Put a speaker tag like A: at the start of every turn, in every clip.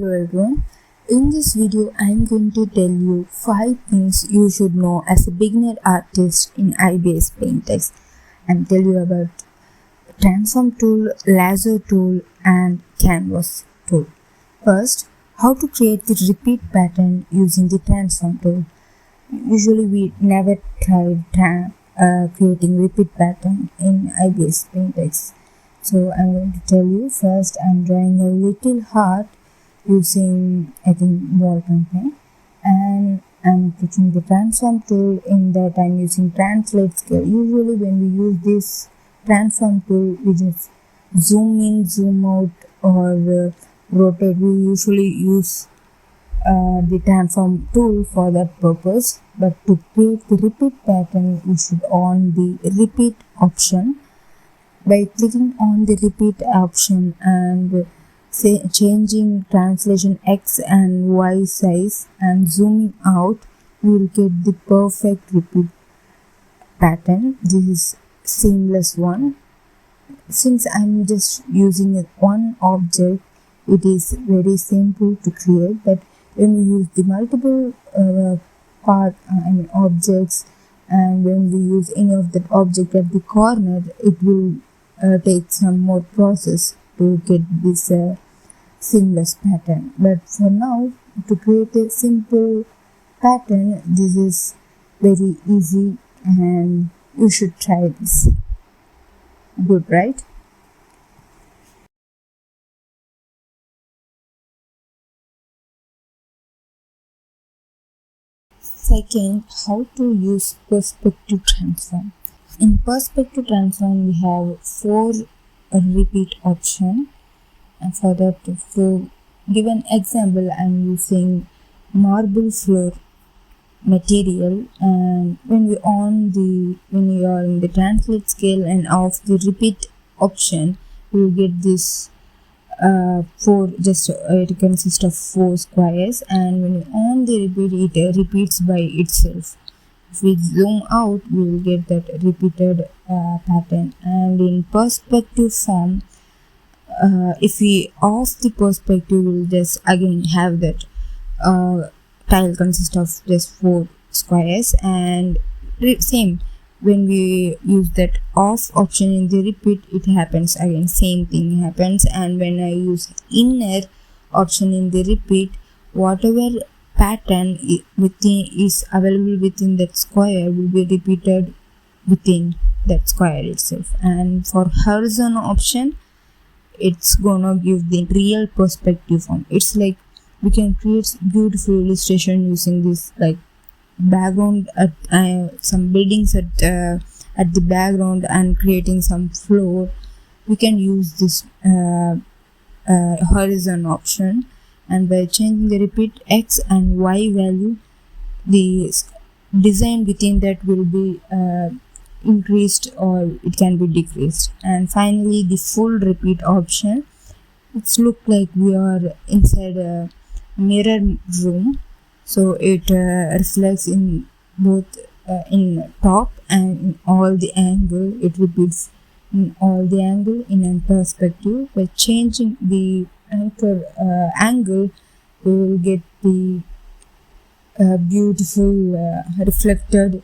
A: Hello everyone. In this video, I am going to tell you 5 things you should know as a beginner artist in IBIS Paint X and tell you about transform tool, lasso tool and canvas tool. First, how to create the repeat pattern using the transform tool. Usually we never tried creating repeat pattern in IBIS Paint X. So I'm going to tell you. First, I'm drawing a little heart using, I think, ball pen, and I'm taking the transform tool. In that, I'm using translate scale. Usually when we use this transform tool, we just zoom in, zoom out, or rotate. We usually use the transform tool for that purpose. But to create the repeat pattern, we should on the repeat option. By clicking on the repeat option and changing translation X and Y size and zooming out, you will get the perfect repeat pattern. This is seamless one. Since I'm just using one object, it is very simple to create. But when we use the multiple objects, and when we use any of that object at the corner, it will take some more process to get this seamless pattern. But for now, to create a simple pattern, this is very easy and you should try this. Good, right? Second, how to use perspective transform. In perspective transform, we have 4 repeat option. And for that, to give an example, I'm using marble floor material, and when you are in the translate scale and off the repeat option, you will get this it consists of 4 squares, and when you on the repeat, it repeats by itself. If we zoom out, we will get that repeated pattern. And in perspective form, if we off the perspective, we will just again have that tile consist of just 4 squares, and same when we use that off option in the repeat, it happens again, same thing happens. And when I use inner option in the repeat, whatever pattern is available within that square will be repeated within that square itself. And for horizontal option, it's gonna give the real perspective form. It's like we can create beautiful illustration using this, like background at some buildings at the background and creating some floor. We can use this horizon option, and by changing the repeat X and Y value, the design within that will be increased or it can be decreased. And finally, the full repeat option, it's look like we are inside a mirror room, so it reflects in both in top and in all the angle. It repeats in all the angle in a perspective. By changing the angle, we will get the beautiful reflected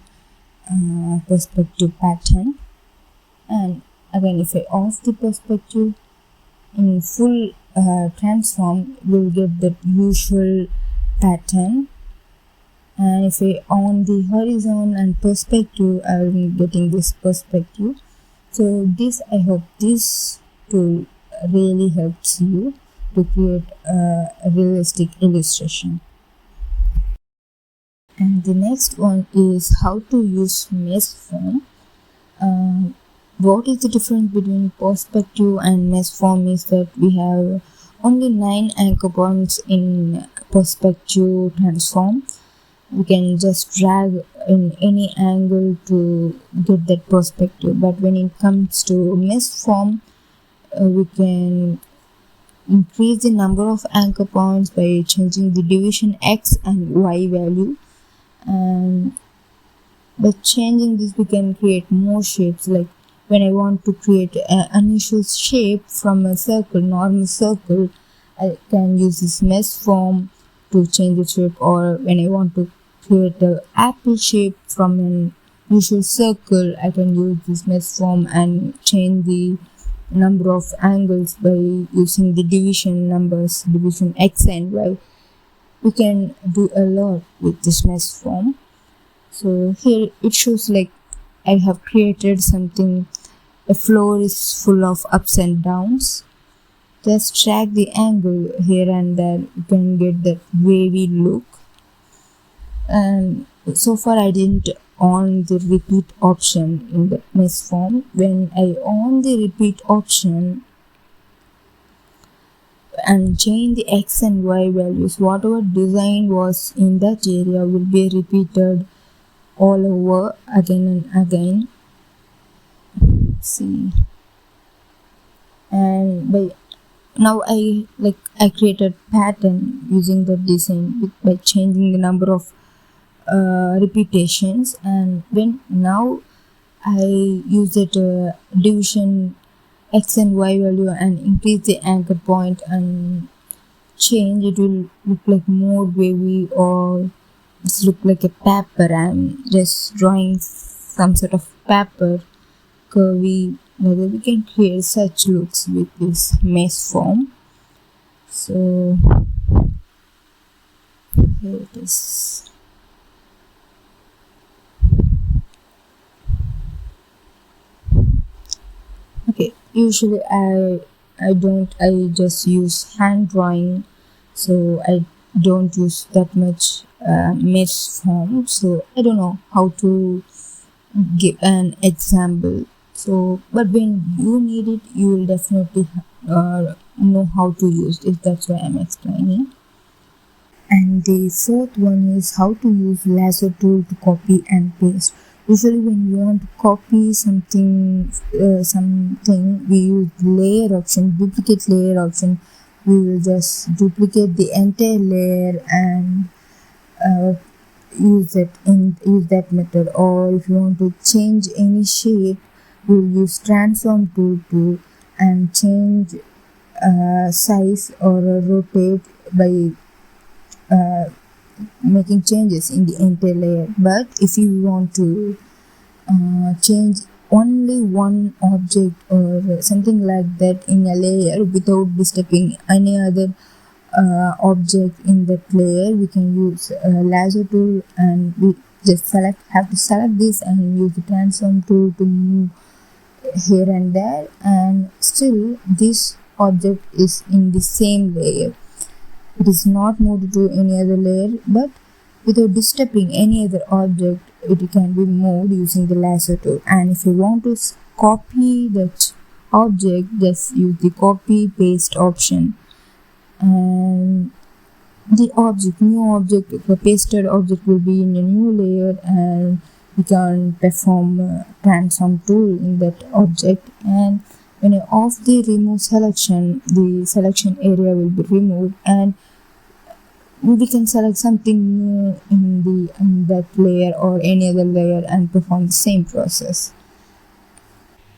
A: perspective pattern. And again, if I off the perspective, in full transform, we'll get that usual pattern. And if I on the horizon and perspective, I'm getting this perspective. So I hope this tool really helps you to create a realistic illustration. And the next one is how to use mesh form. What is the difference between perspective and mesh form is that we have only 9 anchor points in perspective transform. We can just drag in any angle to get that perspective. But when it comes to mesh form, we can increase the number of anchor points by changing the division X and Y value. And by changing this, we can create more shapes. Like when I want to create an unusual shape from a circle, normal circle, I can use this mesh form to change the shape, or when I want to create a apple shape from an usual circle, I can use this mesh form and change the number of angles by using the division numbers, division x and y. We can do a lot with this mesh form. So here it shows like I have created something. A floor is full of ups and downs. Just drag the angle here and there, you can get that wavy look. And so far I didn't on the repeat option in the mesh form. When I on the repeat option and change the x and y values, whatever design was in that area will be repeated all over again and again. See, and by now I created pattern using the design by changing the number of repetitions, and when now I use that division x and y value and increase the anchor point and change, it will look like more wavy, or it's look like a paper. I'm just drawing some sort of paper curvy. Whether we can create such looks with this mesh form. So here it is. Okay, usually I just use hand drawing, so I don't use that much mesh form, so I don't know how to give an example. So but when you need it, you will definitely know how to use it. That's why I'm explaining. And the fourth one is how to use Lasso tool to copy and paste. Usually when you want to copy something, we use layer option, duplicate layer option. We will just duplicate the entire layer and use that method. Or if you want to change any shape, we will use transform tool and change size or rotate by making changes in the entire layer. But if you want to change only one object or something like that in a layer without disturbing any other object in that layer, we can use Lasso tool, and we just have to select this and use the transform tool to move here and there, and still this object is in the same layer. It is not moved to any other layer, but without disturbing any other object, it can be moved using the Lasso tool. And if you want to copy that object, just use the copy paste option, and the pasted object will be in a new layer, and we can perform transform tool in that object. And when I off the remove selection, the selection area will be removed, and we can select something new in that layer or any other layer and perform the same process.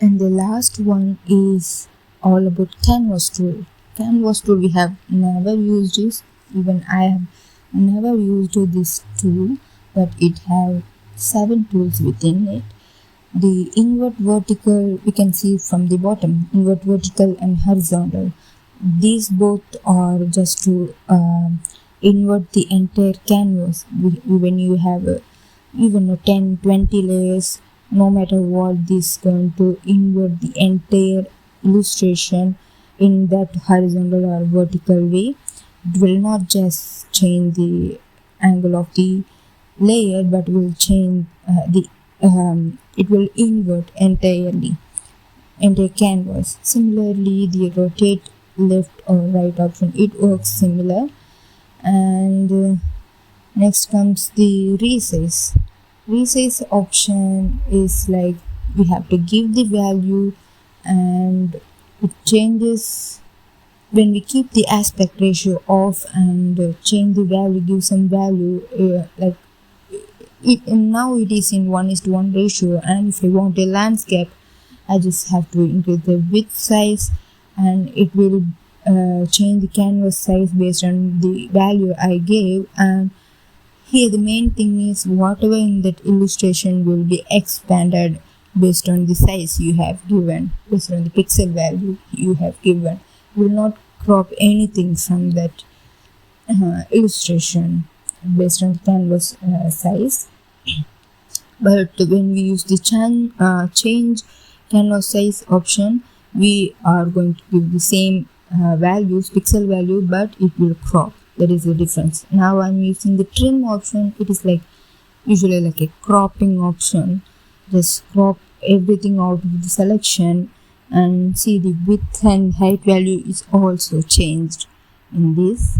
A: And the last one is all about canvas tool. Canvas tool, we have never used this. Even I have never used this tool, but it have 7 tools within it. The invert vertical, we can see from the bottom, invert vertical and horizontal. These both are just to invert the entire canvas. When you have even 10-20 layers, no matter what, this is going to invert the entire illustration in that horizontal or vertical way. It will not just change the angle of the layer, but will change it will invert entirely entire canvas. Similarly, the rotate left or right option, it works similar. And next comes the resize. Resize option is like we have to give the value, and it changes when we keep the aspect ratio off and change the value, give some value, now it is in 1:1 ratio. And if I want a landscape, I just have to increase the width size, and it will change the canvas size based on the value I gave, and here the main thing is whatever in that illustration will be expanded based on the size you have given, based on the pixel value you have given. You will not crop anything from that illustration based on the canvas size. But when we use the change canvas size option, we are going to give the same values, pixel value, but it will crop. That is the difference. Now I'm using the trim option. It is like usually like a cropping option. Just crop everything out of the selection, and see the width and height value is also changed in this.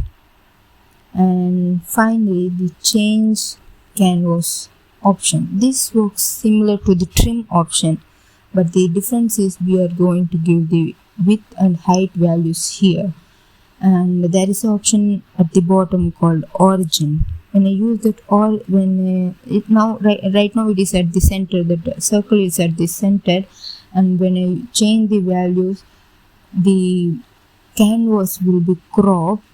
A: And finally the change canvas option. This works similar to the trim option, but the difference is we are going to give the width and height values here, and there is an option at the bottom called origin. When I use that, or when it now right now it is at the center, the circle is at the center, and when I change the values, the canvas will be cropped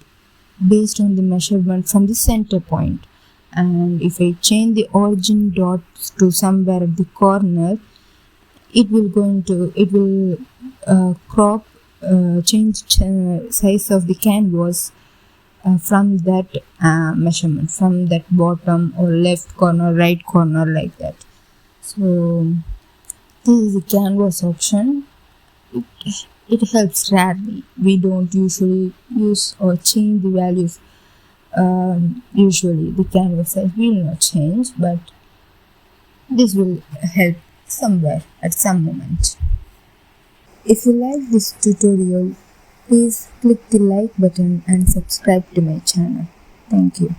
A: based on the measurement from the center point. And if I change the origin dots to somewhere at the corner, it will crop, change size of the canvas from that measurement, from that bottom or left corner, right corner, like that. So this is the canvas option. It helps rarely. We don't usually use or change the values. Usually the canvas size will not change, but this will help somewhere at some moment. If you like this tutorial, please click the like button and subscribe to my channel. Thank you.